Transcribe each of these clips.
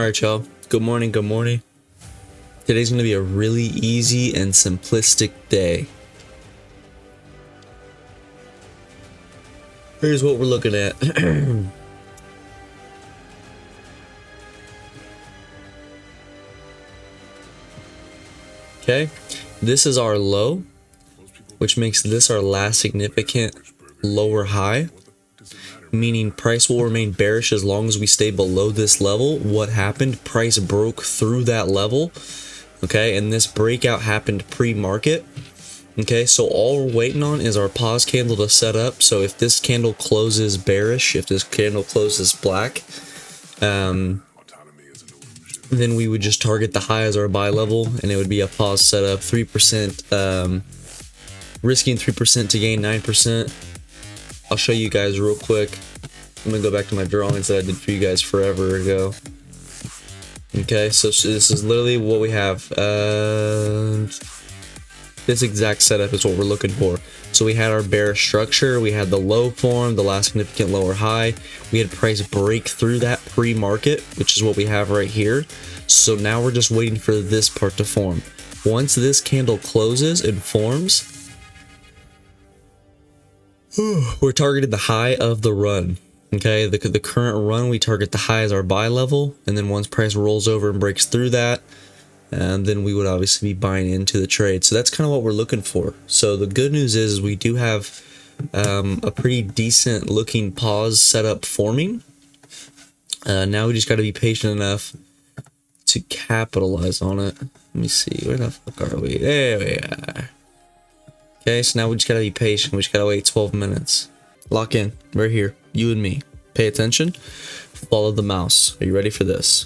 Alright, y'all. Good morning, good morning. Today's going to be a really easy and simplistic day. Here's what we're looking at. Okay, this is our low, which makes this our last significant lower high, meaning price will remain bearish as long as we stay below this level. What happened? Price broke through that level, okay, and this breakout happened pre-market. Okay, so all we're waiting on is our pause candle to set up. So if this candle closes bearish, if this candle closes black, then we would just target the high as our buy level, and it would be a pause setup, 3%, risking 3% to gain 9%. I'll show you guys real quick. I'm gonna go back to my drawings that I did for you guys forever ago. Okay, so this is literally what we have. This exact setup is what we're looking for. So we had our bearish structure, we had the low form, the last significant lower high, we had price break through that pre-market, which is what we have right here. So now we're just waiting for this part to form. Once this candle closes and forms, we're targeting the high of the run. Okay, the current run, we target the high as our buy level, and then once price rolls over and breaks through that, and then we would obviously be buying into the trade. So that's kind of what we're looking for. So the good news is we do have a pretty decent looking pause setup forming. Now we just got to be patient enough to capitalize on it. Let me see, where the fuck are we? There we are. Okay, so now we just got to be patient. We just got to wait 12 minutes. Lock in, right here, you and me. Pay attention, follow the mouse. Are you ready for this?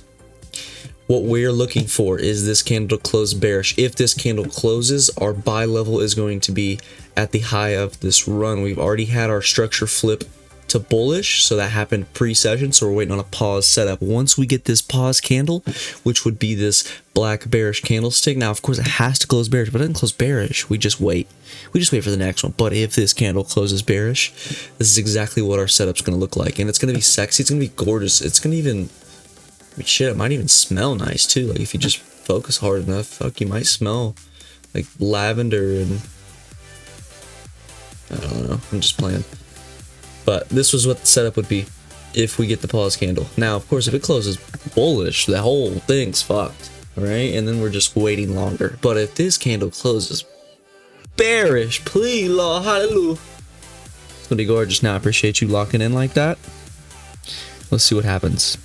What we're looking for is this candle to close bearish. If this candle closes, our buy level is going to be at the high of this run. We've already had our structure flip to bullish, so that happened pre-session, so we're waiting on a pause setup. Once we get this pause candle, which would be this black bearish candlestick, now of course it has to close bearish, but it doesn't close bearish. We just wait for the next one. But if this candle closes bearish, this is exactly what our setup's going to look like, and it's going to be sexy, it's going to be gorgeous, it's going to even, I mean, shit, it might even smell nice too. Like if you just focus hard enough, fuck, you might smell like lavender and I don't know, I'm just playing. But this was what the setup would be if we get the pause candle. Now, of course, if it closes bullish, the whole thing's fucked, right? And then we're just waiting longer. But if this candle closes bearish, please, Lord, hallelujah. It's gonna be gorgeous. Now, I appreciate you locking in like that. Let's see what happens.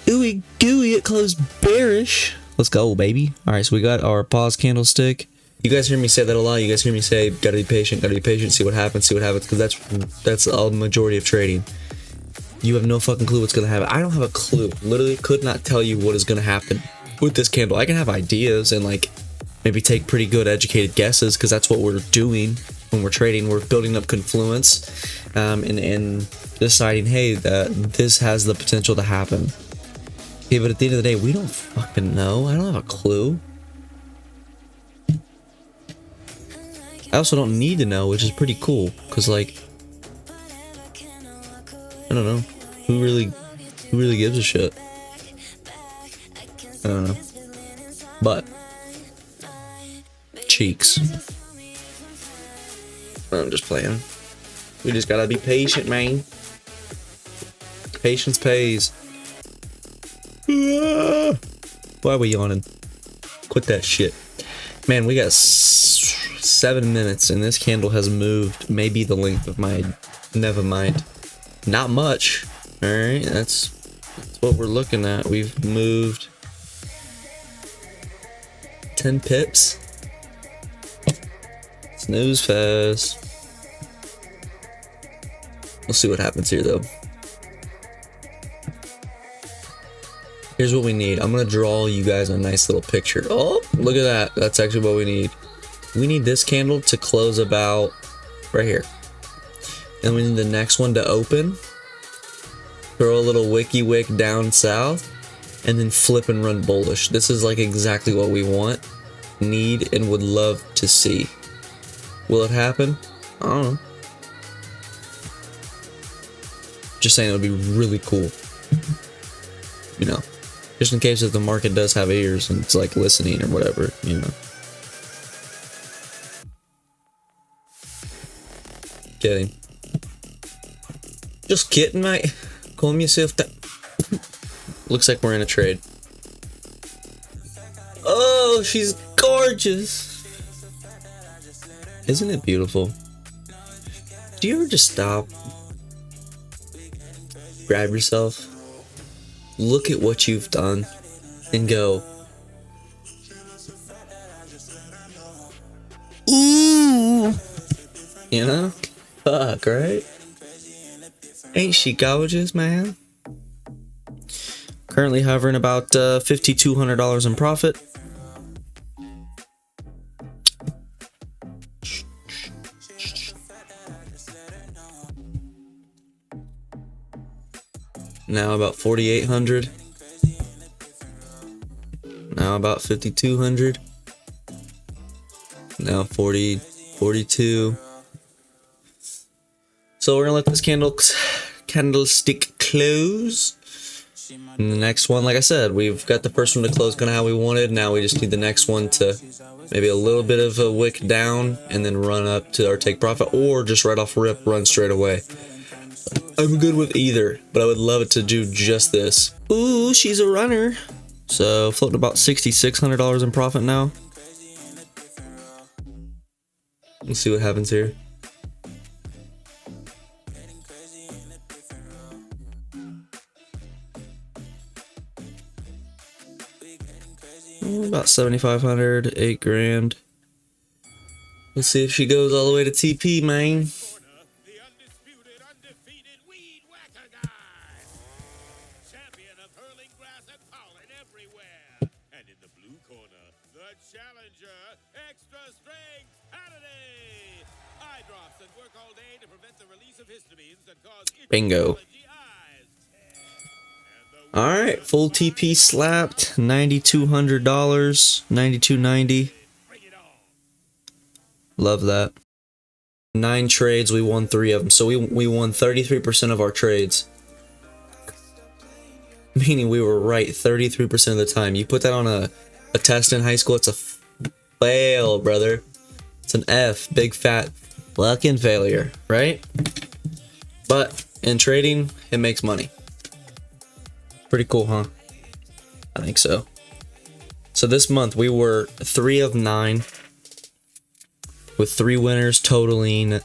Ooey gooey, it closed bearish. Let's go, baby. All right, so we got our pause candlestick. You guys hear me say that a lot. You guys hear me say, gotta be patient, see what happens, because that's a majority of trading. You have no fucking clue what's gonna happen. I don't have a clue. Literally could not tell you what is gonna happen with this candle. I can have ideas and like maybe take pretty good educated guesses, because that's what we're doing when we're trading. We're building up confluence and deciding, hey, this has the potential to happen. Okay, but at the end of the day, we don't fucking know. I don't have a clue. I also don't need to know, which is pretty cool, because like, I don't know, who really gives a shit? I don't know, but cheeks. I'm just playing. We just gotta be patient, man. Patience pays. Why are we yawning? Quit that shit. Man, we got 7 minutes and this candle has moved maybe the length of my, never mind. Not much. Alright, that's what we're looking at. We've moved 10 pips. Snooze fast. We'll see what happens here though. Here's what we need. I'm gonna draw you guys a nice little picture. Oh, look at that. That's actually what we need. We need this candle to close about right here. And we need the next one to open. Throw a little wicky wick down south. And then flip and run bullish. This is like exactly what we want, need, and would love to see. Will it happen? I don't know. Just saying it would be really cool. you know, just in case if the market does have ears and it's like listening or whatever, you know. Kidding. Just kidding, mate. Calm yourself down. Looks like we're in a trade. Oh, she's gorgeous. Isn't it beautiful? Do you ever just stop, grab yourself, look at what you've done, and go, ooh, you know? Fuck, right? Ain't she gorgeous, man? Currently hovering about $5,200 in profit. Now about 4,800. Now about 5,200. Now 40, 42. So we're gonna let this candlestick close. And the next one, like I said, we've got the first one to close kind of how we wanted. Now we just need the next one to maybe a little bit of a wick down and then run up to our take profit, or just right off rip, run straight away. I'm good with either, but I would love it to do just this. Ooh, she's a runner. So floating about $6,600 in profit now. Let's see what happens here. About 7,500, 8 grand. Let's see if she goes all the way to TP, man. Bingo. Alright, full TP slapped, $9,200, $9,290. Love that. 9 trades, we won 3 of them. So we won 33% of our trades. Meaning we were right 33% of the time. You put that on a test in high school, it's a fail, brother. It's an F, big fat fucking failure, right? But in trading, it makes money. Pretty cool, huh? I think so. So this month we were 3 of 9 with 3 winners totaling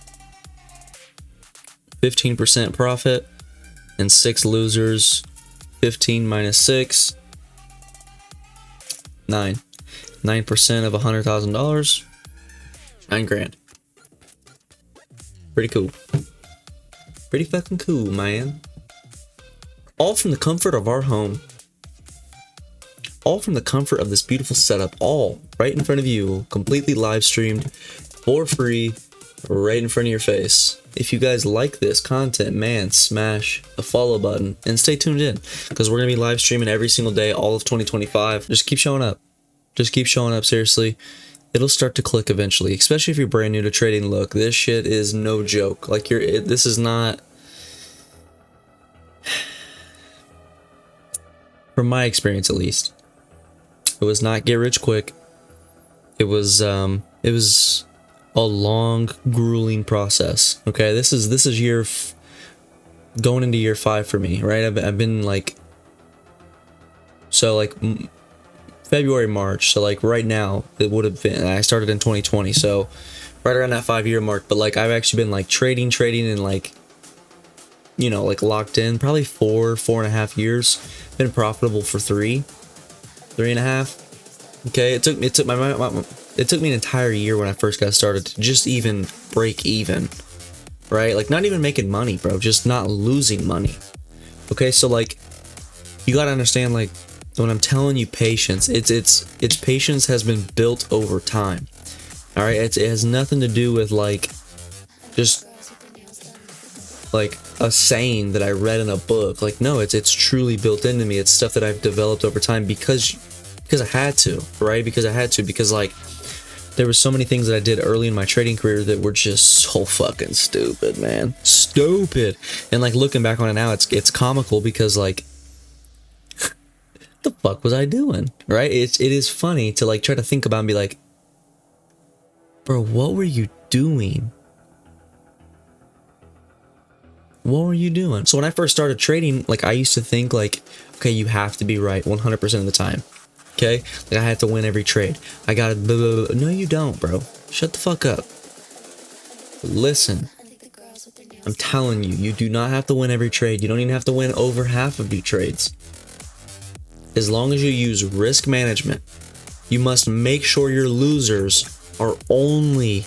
15% profit and 6 losers. 15 minus 6, 9. 9% of $100,000, 9 grand. Pretty cool. Pretty fucking cool, man. All from the comfort of our home. All from the comfort of this beautiful setup. All right in front of you. Completely live streamed for free. Right in front of your face. If you guys like this content, man, smash the follow button and stay tuned in, because we're going to be live streaming every single day all of 2025. Just keep showing up. Just keep showing up, seriously. It'll start to click eventually, especially if you're brand new to trading. Look, this shit is no joke. Like, this is not, from my experience at least, it was not get rich quick. It was a long, grueling process. Okay, this is going into year 5 for me, right? I've been like, so like February, March, so like right now it would have been, I started in 2020, so right around that 5-year mark. But like I've actually been like trading and like, you know, like locked in probably 4.5 years. Been profitable for 3.5. Okay, it took me an entire year when I first got started to just even break even, right? Like not even making money, bro, just not losing money. Okay, so like you gotta understand, like when I'm telling you patience, it's patience has been built over time. All right, it has nothing to do with like just like a saying that I read in a book. Like no, it's truly built into me. It's stuff that I've developed over time because I had to, right? Because like there were so many things that I did early in my trading career that were just so fucking stupid, man. Stupid. And like looking back on it now, it's comical because like the fuck was I doing? Right? It is funny to like try to think about and be like, bro, what were you doing? What were you doing? So when I first started trading, like I used to think like, okay, you have to be right 100% of the time. Okay? Like I have to win every trade. I gotta blah, blah, blah. No, you don't, bro. Shut the fuck up. Listen. I'm telling you, you do not have to win every trade. You don't even have to win over half of your trades. As long as you use risk management, you must make sure your losers are only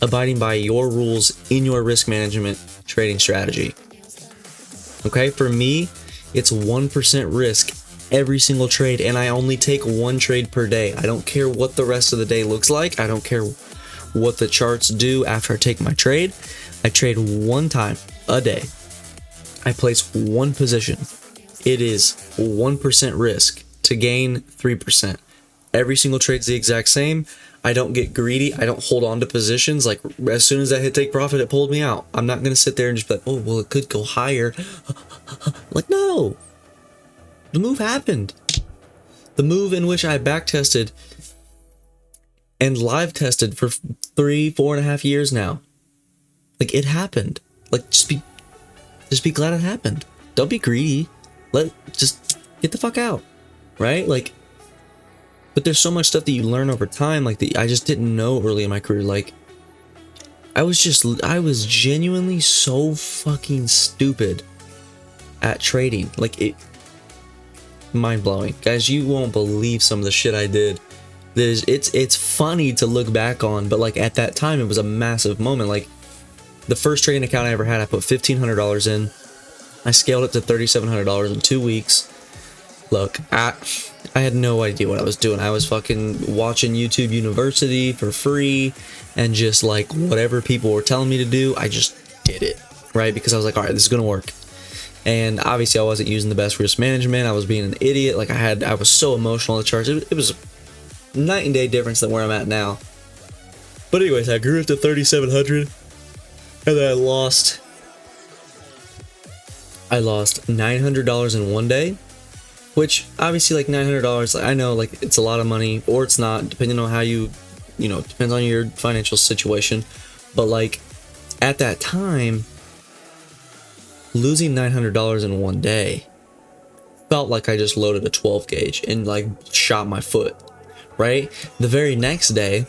abiding by your rules in your risk management trading strategy. Okay, for me, it's 1% risk every single trade, and I only take one trade per day. I don't care what the rest of the day looks like. I don't care what the charts do after I take my trade. I trade one time a day. I place one position. It is 1% risk to gain 3%. Every single trade's the exact same. I don't get greedy. I don't hold on to positions. Like as soon as I hit take profit, it pulled me out. I'm not going to sit there and just be like, oh, well, it could go higher. Like, no. The move happened. The move in which I back tested and live tested for 4.5 years now. Like it happened. Like just be glad it happened. Don't be greedy. Just get the fuck out. Right? Like, but there's so much stuff that you learn over time, like that I just didn't know early in my career. Like I was genuinely so fucking stupid at trading. Like it, mind blowing, guys. You won't believe some of the shit I did. It's funny to look back on, but like at that time, it was a massive moment. Like the first trading account I ever had, I put $1,500 in. I scaled it to $3,700 in 2 weeks. Look, I had no idea what I was doing. I was fucking watching YouTube University for free and just like whatever people were telling me to do, I just did it, right? Because I was like, all right, this is gonna work. And obviously I wasn't using the best risk management. I was being an idiot. Like I was so emotional on the charts. It was a night and day difference than where I'm at now. But anyways, I grew it to 3,700 and then I lost $900 in one day. Which obviously like $900, I know like it's a lot of money or it's not, depending on how you know, depends on your financial situation. But like at that time, losing $900 in one day felt like I just loaded a 12 gauge and like shot my foot, right? The very next day,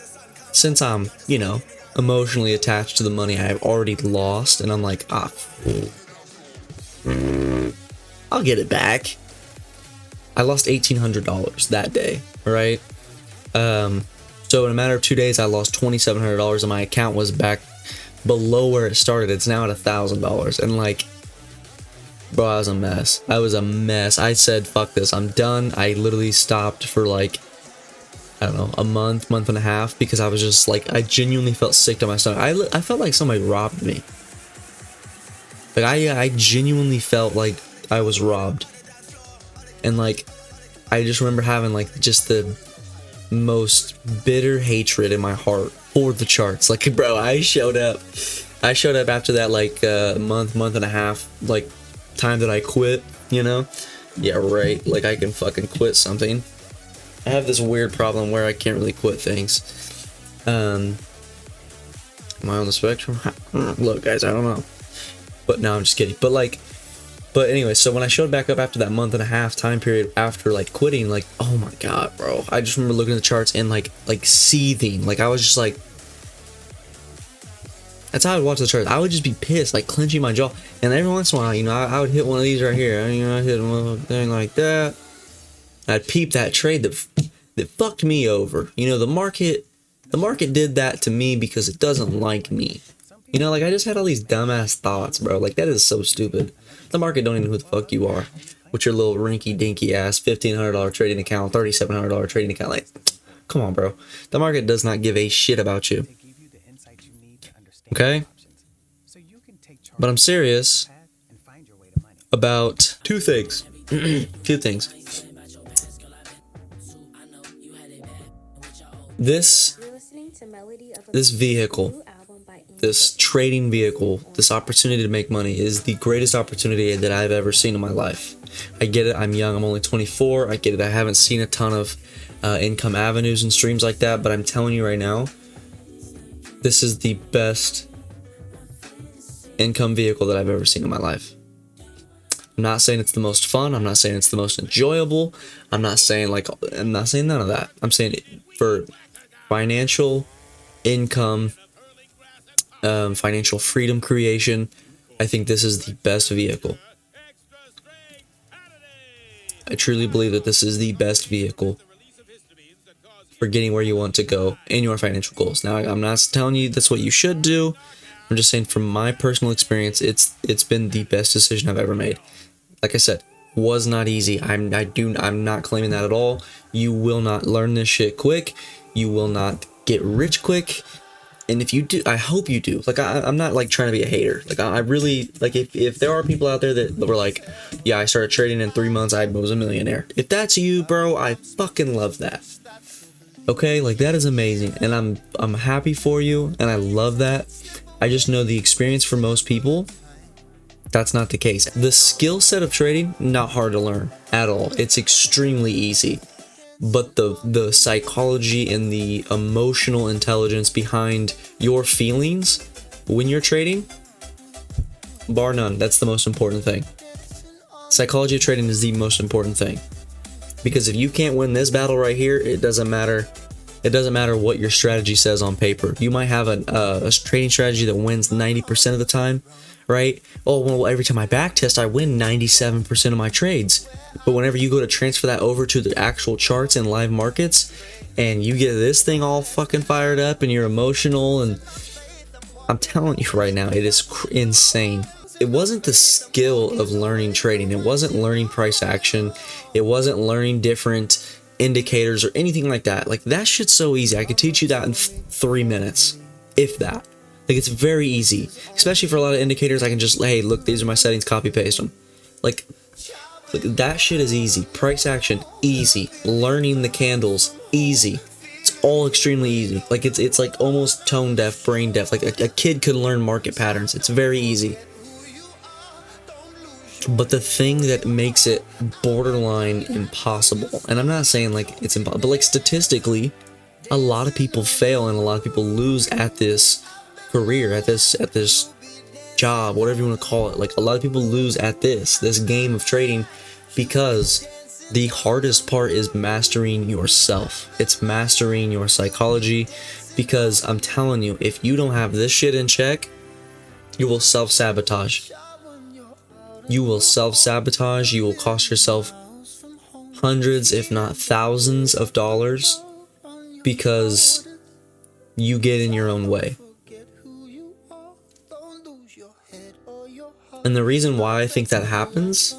since I'm, you know, emotionally attached to the money I've already lost, and I'm like, I'll get it back. I lost $1,800 that day, right? So in a matter of 2 days, I lost $2,700 and my account was back below where it started. It's now at $1,000. And like, bro, I was a mess. I was a mess. I said, fuck this, I'm done. I literally stopped for like, I don't know, a month and a half because I was just like, I genuinely felt sick to my stomach. I felt like somebody robbed me. Like I genuinely felt like I was robbed. And like, I just remember having like just the most bitter hatred in my heart for the charts. Like, bro, I showed up after that like month and a half like time that I quit, you know? Yeah, right. Like I can fucking quit something. I have this weird problem where I can't really quit things. Am I on the spectrum? Look, guys, I don't know. But no, I'm just kidding. But anyway, so when I showed back up after that month and a half time period after like quitting, like, oh my god, bro, I just remember looking at the charts and like seething. Like I was just like, that's how I would watch the charts. I would just be pissed, like clenching my jaw. And every once in a while, you know, I would hit one of these right here. You know, I'd hit one thing like that. I'd peep that trade that fucked me over. You know, the market did that to me because it doesn't like me. You know, like I just had all these dumbass thoughts, bro. Like that is so stupid. The market don't even know who the fuck you are. With your little rinky dinky ass $1,500 trading account, $3,700 trading account. Like, come on, bro. The market does not give a shit about you. Okay? But I'm serious about two things. Two things. This vehicle, this trading vehicle, this opportunity to make money is the greatest opportunity that I've ever seen in my life. I get it. I'm young. I'm only 24. I get it. I haven't seen a ton of income avenues and streams like that, but I'm telling you right now, this is the best income vehicle that I've ever seen in my life. I'm not saying it's the most fun. I'm not saying it's the most enjoyable. I'm not saying none of that. I'm saying for financial income, financial freedom creation, I think this is the best vehicle. I truly believe that this is the best vehicle for getting where you want to go in your financial goals. Now, I'm not telling you that's what you should do. I'm just saying from my personal experience, it's been the best decision I've ever made. Like I said, was not easy. I'm not claiming that at all. You will not learn this shit quick. You will not get rich quick. And if you do, I hope you do. Like, I'm not like trying to be a hater. Like, I really, like, if there are people out there that were like, yeah, I started trading in 3 months, I was a millionaire. If that's you, bro, I fucking love that. Okay, like, that is amazing, and I'm happy for you, and I love that. I just know the experience for most people, that's not the case. The skill set of trading, not hard to learn at all. It's extremely easy. But the psychology and the emotional intelligence behind your feelings when you're trading, bar none, that's the most important thing. Psychology of trading is the most important thing. Because if you can't win this battle right here, it doesn't matter. It doesn't matter what your strategy says on paper. You might have a trading strategy that wins 90% of the time, right? Oh, well, every time I backtest, I win 97% of my trades. But whenever you go to transfer that over to the actual charts and live markets, and you get this thing all fucking fired up and you're emotional, and I'm telling you right now, it is insane. It wasn't the skill of learning trading. It wasn't learning price action. It wasn't learning different indicators or anything like that. Like, that shit's so easy. I could teach you that in 3 minutes, if that. Like, it's very easy, especially for a lot of indicators. I can just, hey, look, these are my settings, copy paste them. Like, that shit is easy. Price action, easy. Learning the candles, easy. It's all extremely easy. Like, it's like almost tone deaf, brain deaf. Like, a kid could learn market patterns. It's very easy. But the thing that makes it borderline impossible, and I'm not saying like it's impossible, but like statistically, a lot of people fail and a lot of people lose at this career, at this job, whatever you want to call it. Like, a lot of people lose at this game of trading because the hardest part is mastering yourself. It's mastering your psychology, because I'm telling you, if you don't have this shit in check, you will self-sabotage. You will self-sabotage. You will cost yourself hundreds, if not thousands of dollars, because you get in your own way. And the reason why I think that happens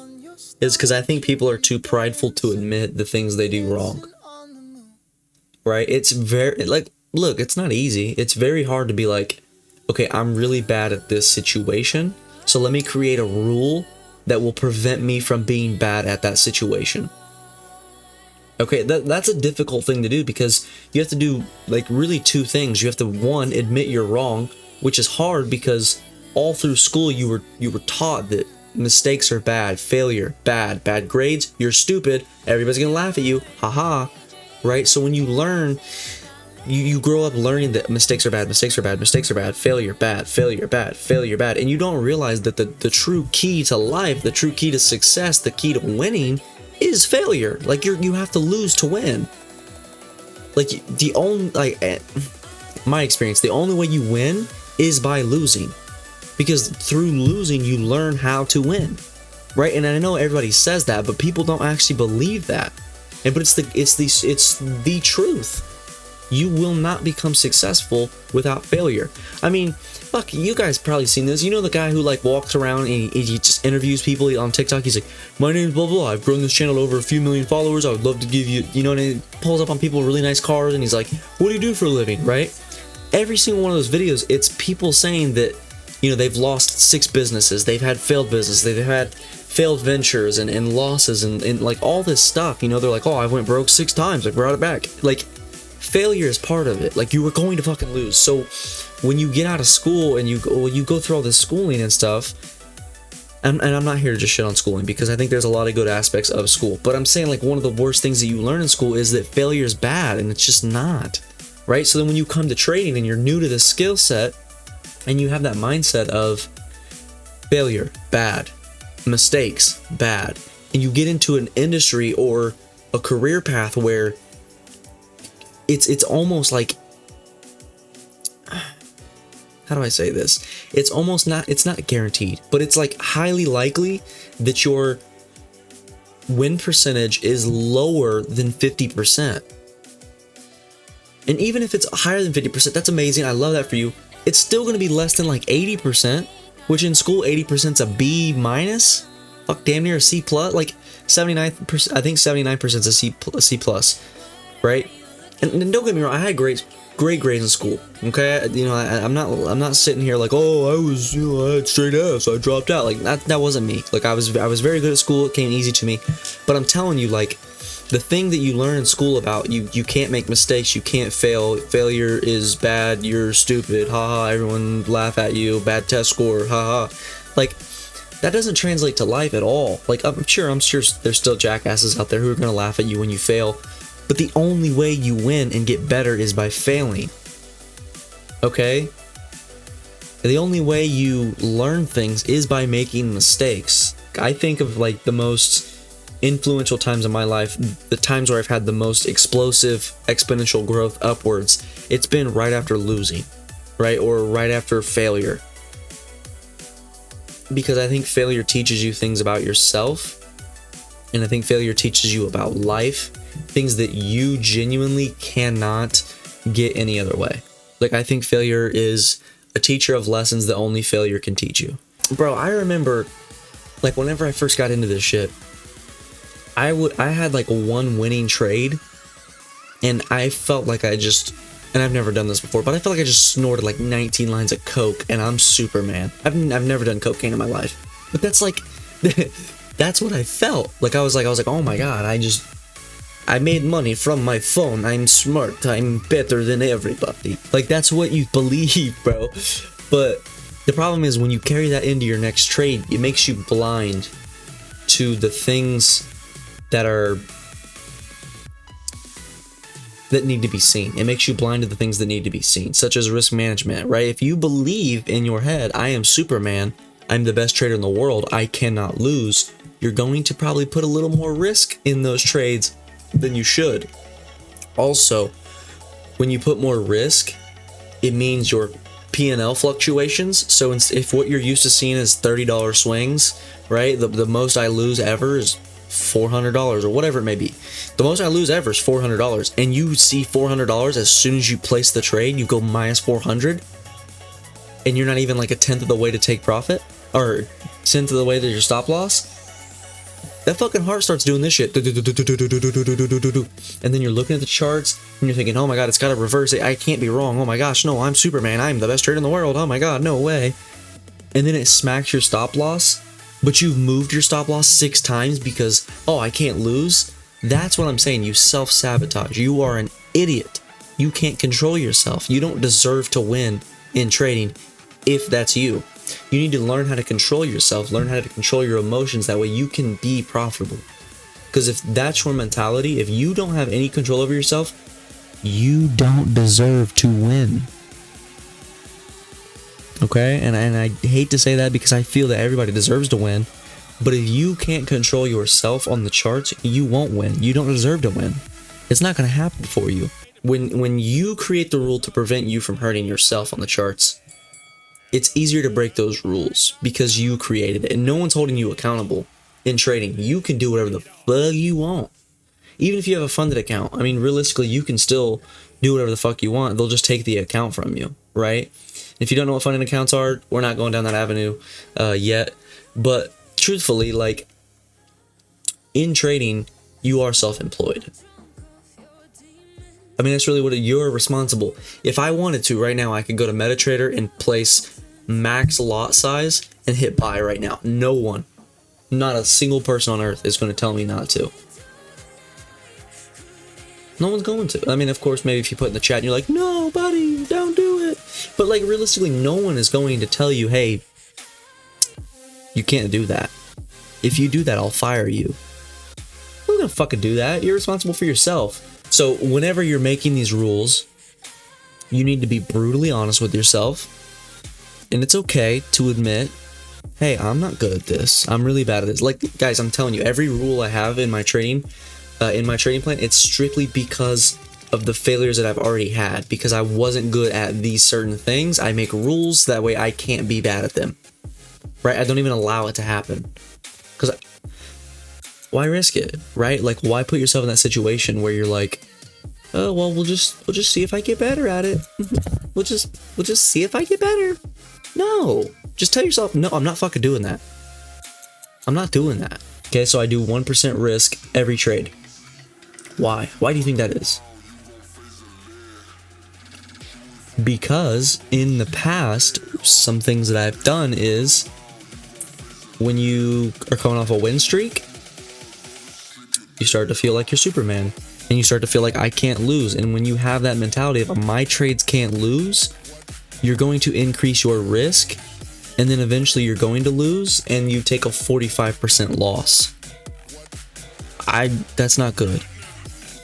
is because I think people are too prideful to admit the things they do wrong. Right? It's very, like, look, it's not easy. It's very hard to be like, okay, I'm really bad at this situation, so let me create a rule that will prevent me from being bad at that situation. Okay, that's a difficult thing to do, because you have to do like really two things. You have to, one, admit you're wrong, which is hard because all through school you were taught that mistakes are bad, failure bad, bad grades, you're stupid, everybody's gonna laugh at you, haha, right? So when you learn, you grow up learning that mistakes are bad, mistakes are bad, mistakes are bad, failure bad, failure bad, failure bad, and you don't realize that the true key to life, the true key to success, the key to winning is failure. Like, you have to lose to win. Like, the only, like, my experience, the only way you win is by losing, because through losing you learn how to win, right? And I know everybody says that, but people don't actually believe that. And but it's the truth. You will not become successful without failure. I mean, fuck, you guys probably seen this. You know the guy who like walks around and he just interviews people on TikTok. He's like, my name's blah, blah, blah. I've grown this channel to over a few million followers. I would love to give you, you know, and he pulls up on people with really nice cars and he's like, what do you do for a living, right? Every single one of those videos, it's people saying that, you know, they've lost 6 businesses. They've had failed business. They've had failed ventures and losses and like all this stuff. You know, they're like, oh, I went broke 6 times. I brought it back. Like, failure is part of it. Like, you were going to fucking lose. So when you get out of school and you go through all this schooling and stuff, and I'm not here to just shit on schooling, because I think there's a lot of good aspects of school, but I'm saying like one of the worst things that you learn in school is that failure is bad, and it's just not, right? So then when you come to trading and you're new to this skill set and you have that mindset of failure, bad, mistakes, bad, and you get into an industry or a career path where it's almost like, how do I say this? It's almost not, it's not guaranteed, but it's like highly likely that your win percentage is lower than 50%. And even if it's higher than 50%, that's amazing. I love that for you. It's still going to be less than like 80%, which in school 80% is a B minus. Fuck, damn near a C plus. Like 79%, I think 79% is a C plus, right? And don't get me wrong, I had great grades in school. Okay, you know, I'm not sitting here like, oh, I had straight F's, so I dropped out. Like that wasn't me. Like I was very good at school. It came easy to me. But I'm telling you, like, the thing that you learn in school about you can't make mistakes, you can't fail. Failure is bad. You're stupid. Haha. Everyone laugh at you. Bad test score. Haha. Like, that doesn't translate to life at all. Like, I'm sure there's still jackasses out there who are gonna laugh at you when you fail. But the only way you win and get better is by failing. Okay? The only way you learn things is by making mistakes. I think of like the most influential times in my life, the times where I've had the most explosive exponential growth upwards, it's been right after losing, right? Or right after failure. Because I think failure teaches you things about yourself, and I think failure teaches you about life, things that you genuinely cannot get any other way. Like, I think failure is a teacher of lessons that only failure can teach you. Bro, I remember, like, whenever I first got into this shit, I had like one winning trade, and I felt like and I've never done this before, but I felt like I just snorted like 19 lines of coke, and I'm Superman. I've never done cocaine in my life, but that's like, that's what I felt. Like, I was like, oh my god, I made money from my phone. I'm smart. I'm better than everybody. Like, that's what you believe, bro. But the problem is when you carry that into your next trade, it makes you blind to the things that need to be seen. It makes you blind to the things that need to be seen, such as risk management, right? If you believe in your head, I am Superman, I'm the best trader in the world, I cannot lose, you're going to probably put a little more risk in those trades than you should. Also, when you put more risk, it means your P&L fluctuations. So if what you're used to seeing is $30 swings, right? The most I lose ever is $400 or whatever it may be. The most I lose ever is $400, and you see $400 as soon as you place the trade, you go minus 400, and you're not even like a tenth of the way to take profit, or tenth of the way to your stop loss. That fucking heart starts doing this shit, and then you're looking at the charts and you're thinking, oh my god, it's gotta reverse it, I can't be wrong, oh my gosh, no, I'm Superman, I'm the best trader in the world, oh my god, no way. And then it smacks your stop loss, but you've moved your stop loss 6 times because, oh, I can't lose. That's what I'm saying. You self-sabotage. You are an idiot. You can't control yourself. You don't deserve to win in trading if that's you. You need to learn how to control yourself, learn how to control your emotions. That way you can be profitable. Because if that's your mentality, if you don't have any control over yourself, you don't deserve to win. Okay, and I hate to say that because I feel that everybody deserves to win, but if you can't control yourself on the charts, you won't win. You don't deserve to win. It's not going to happen for you. When you create the rule to prevent you from hurting yourself on the charts, it's easier to break those rules because you created it, and no one's holding you accountable in trading. You can do whatever the fuck you want. Even if you have a funded account, I mean, realistically, you can still do whatever the fuck you want. They'll just take the account from you, right? If you don't know what funded accounts are, we're not going down that avenue yet. But truthfully, like, in trading, you are self-employed. I mean, that's really what you're responsible. If I wanted to right now, I could go to MetaTrader and place max lot size and hit buy right now. No one, not a single person on earth is going to tell me not to. No one's going to. I mean, of course, maybe if you put in the chat and you're like, no, buddy, don't do it. But like, realistically, no one is going to tell you, hey, You can't do that. If you do that, I'll fire you. I'm not gonna fucking do that. You're responsible for yourself. So whenever you're making these rules, you need to be brutally honest with yourself. And it's okay to admit, hey, I'm not good at this. I'm really bad at this. Like, guys, I'm telling you, every rule I have in my trading plan, it's strictly because of the failures that I've already had. Because I wasn't good at these certain things, I make rules that way I can't be bad at them. Right? I don't even allow it to happen. Because why risk it? Right? Like, why put yourself in that situation where you're like, oh, well, we'll just see if I get better at it. We'll just see if I get better. No, just tell yourself, no, I'm not fucking doing that. I'm not doing that. Okay, so I do 1% risk every trade. Why? Why do you think that is? Because in the past, some things that I've done is when you are coming off a win streak, you start to feel like you're Superman. And you start to feel like I can't lose. And when you have that mentality of my trades can't lose, you're going to increase your risk, and then eventually you're going to lose, and you take a 45% loss. That's not good,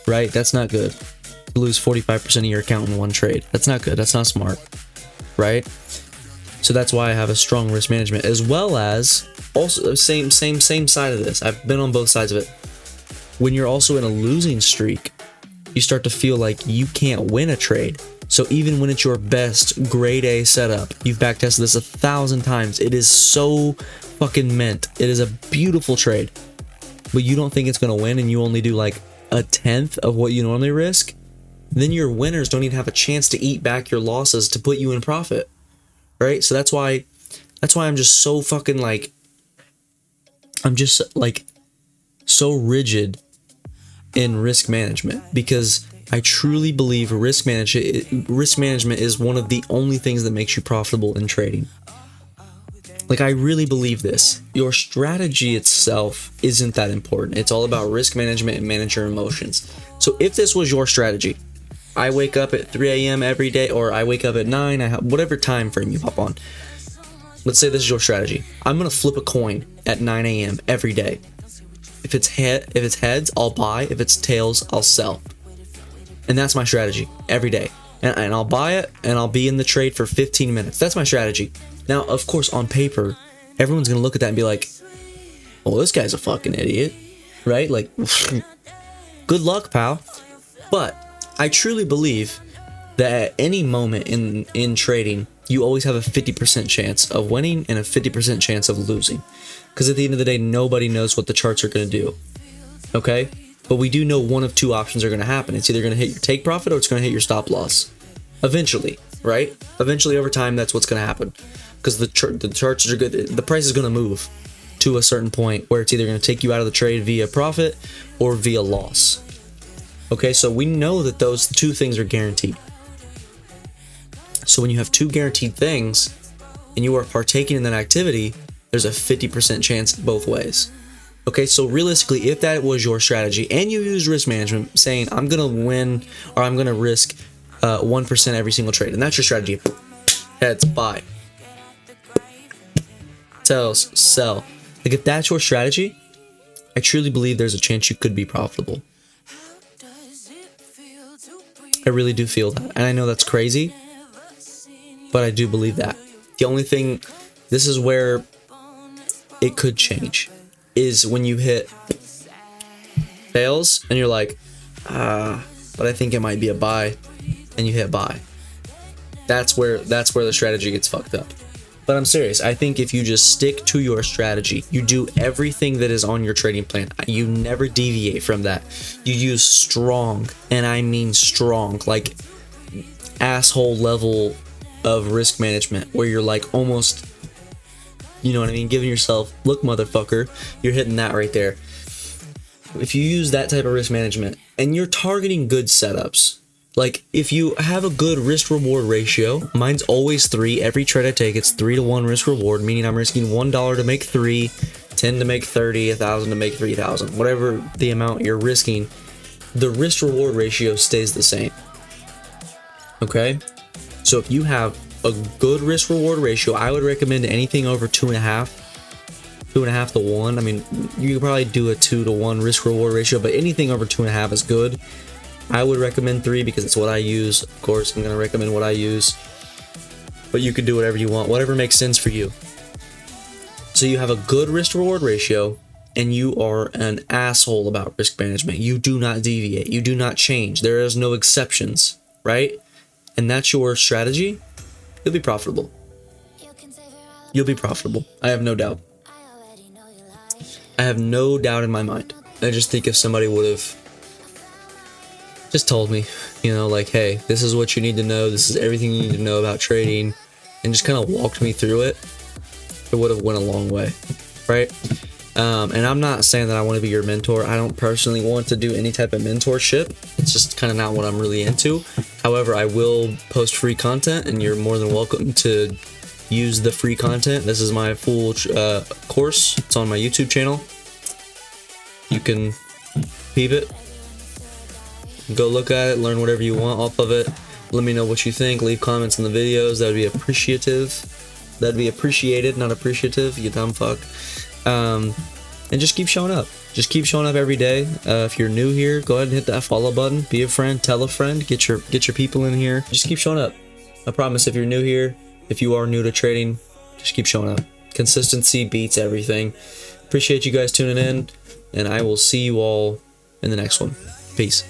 right? That's not good. You lose 45% of your account in one trade. That's not good. That's not smart, right? So that's why I have a strong risk management, as well as also same side of this. I've been on both sides of it. When you're also in a losing streak, you start to feel like you can't win a trade. So even when it's your best grade A setup, you've backtested this 1,000 times, it is so fucking mint. It is a beautiful trade, but you don't think it's going to win, and you only do like 1/10 of what you normally risk, then your winners don't even have a chance to eat back your losses to put you in profit, right? So that's why I'm just so fucking like, I'm just like so rigid in risk management, because I truly believe risk management is one of the only things that makes you profitable in trading. Like, I really believe this. Your strategy itself isn't that important. It's all about risk management and manage your emotions. So if this was your strategy, I wake up at 3 a.m. every day, or I wake up at 9, whatever time frame you hop on. Let's say this is your strategy. I'm going to flip a coin at 9 a.m. every day. If it's heads, I'll buy. If it's tails, I'll sell. And that's my strategy every day. And I'll buy it, and I'll be in the trade for 15 minutes. That's my strategy. Now, of course, on paper, everyone's going to look at that and be like, well, this guy's a fucking idiot, right? Like, good luck, pal. But I truly believe that at any moment in trading, you always have a 50% chance of winning and a 50% chance of losing. Because at the end of the day, nobody knows what the charts are going to do. Okay? But we do know one of two options are going to happen. It's either going to hit your take profit, or it's going to hit your stop loss. Eventually, right? Eventually, over time, that's what's going to happen. Because the charts are good. The price is going to move to a certain point where it's either going to take you out of the trade via profit or via loss. Okay, so we know that those two things are guaranteed. So when you have two guaranteed things and you are partaking in that activity, there's a 50% chance both ways. Okay, so realistically, if that was your strategy and you use risk management, saying I'm going to win or I'm going to risk 1% every single trade, and that's your strategy. Heads, buy. Tails, sell. Like, if that's your strategy, I truly believe there's a chance you could be profitable. I really do feel that. And I know that's crazy, but I do believe that. The only thing, this is where it could change, is when you hit fails and you're like, but I think it might be a buy, and you hit buy. That's where the strategy gets fucked up. But I'm serious. I think if you just stick to your strategy, you do everything that is on your trading plan, you never deviate from that. You use strong, and I mean strong, like asshole level of risk management, where you're like almost, you know what I mean, giving yourself, look, motherfucker, you're hitting that right there. If you use that type of risk management and you're targeting good setups, like if you have a good risk reward ratio, mine's always 3. Every trade I take, it's 3 to 1 risk reward, meaning I'm risking $1 to make 3, 10 to make 30, 1,000 to make 3,000. Whatever the amount you're risking, the risk reward ratio stays the same. Okay? So if you have a good risk reward ratio, I would recommend anything over 2.5 2.5 to 1. I mean, you could probably do a 2 to 1 risk reward ratio, but anything over 2.5 is good. I would recommend 3 because it's what I use. Of course, I'm going to recommend what I use, but you can do whatever you want, whatever makes sense for you. So you have a good risk reward ratio, and you are an asshole about risk management. You do not deviate. You do not change. There is no exceptions, right? And that's your strategy. You'll be profitable. You'll be profitable. I have no doubt. I have no doubt in my mind. I just think if somebody would have just told me, you know, like, hey, this is what you need to know. This is everything you need to know about trading, and just kind of walked me through it, it would have went a long way, right? And I'm not saying that I want to be your mentor. I don't personally want to do any type of mentorship. It's just kind of not what I'm really into. However, I will post free content, and you're more than welcome to use the free content. This is my full course. It's on my YouTube channel. You can peep it. Go look at it, learn whatever you want off of it. Let me know what you think. Leave comments in the videos. That would be appreciative. That'd be appreciated, not appreciative, you dumb fuck. And just keep showing up. Just keep showing up every day. If you're new here, go ahead and hit that follow button. Be a friend, tell a friend, get your people in here. Just keep showing up. I promise, if you're new here, if you are new to trading, just keep showing up. Consistency beats everything. Appreciate you guys tuning in, and I will see you all in the next one. Peace.